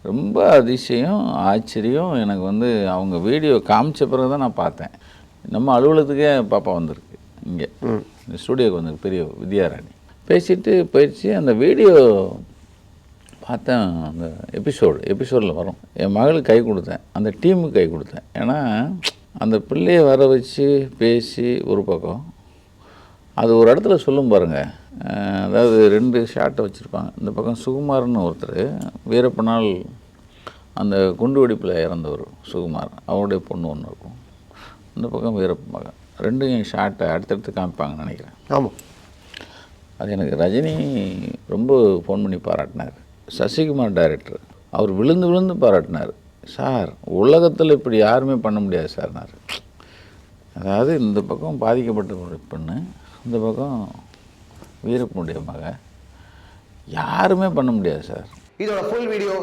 ரொம்ப அதிசயம், ஆச்சரியம். எனக்கு வந்து அவங்க வீடியோ காமிச்ச பிறகு தான் நான் பார்த்தேன். நம்ம அலுவலகத்துக்கே பாப்பா வந்திருக்கு இங்கே, இந்த ஸ்டூடியோக்கு வந்திருக்கு, பெரிய வித்யாராணி. பேசிட்டு போயிடுச்சு. அந்த வீடியோ பார்த்தேன். அந்த எபிசோடில் வரும். என் மகளுக்கு கை கொடுத்தேன், அந்த டீமுக்கு கை கொடுத்தேன். ஏன்னா அந்த பிள்ளையை வர வச்சு பேசி ஒரு பக்கம், அது ஒரு இடத்துல சொல்லும் பாருங்கள். அதாவது 2 ஷாட்டை வச்சுருப்பாங்க. இந்த பக்கம் சுகுமார்னு ஒருத்தர், வீரப்பனால் அந்த குண்டு வெடிப்பில் இறந்தவர் சுகுமார், அவருடைய பொண்ணு ஒன்று இருக்கும். இந்த பக்கம் வீரப்ப மகன், 2 ஷாட்டை அடுத்தடுத்து காமிப்பாங்கன்னு நினைக்கிறேன். ஆமாம். அது எனக்கு ரஜினி ரொம்ப ஃபோன் பண்ணி பாராட்டினார். சசிகுமார் டைரக்டர், அவர் விழுந்து விழுந்து பாராட்டினார். சார், உலகத்தில் இப்படி யாருமே பண்ண முடியாது சார்னார். அதாவது இந்த பக்கம் பாதிக்கப்பட்ட ஒரு பெண்ணு, இந்த பக்கம் வீரப்பனுடைய மகன், யாருமே பண்ண முடியாது சார். இதோட ஃபுல் வீடியோ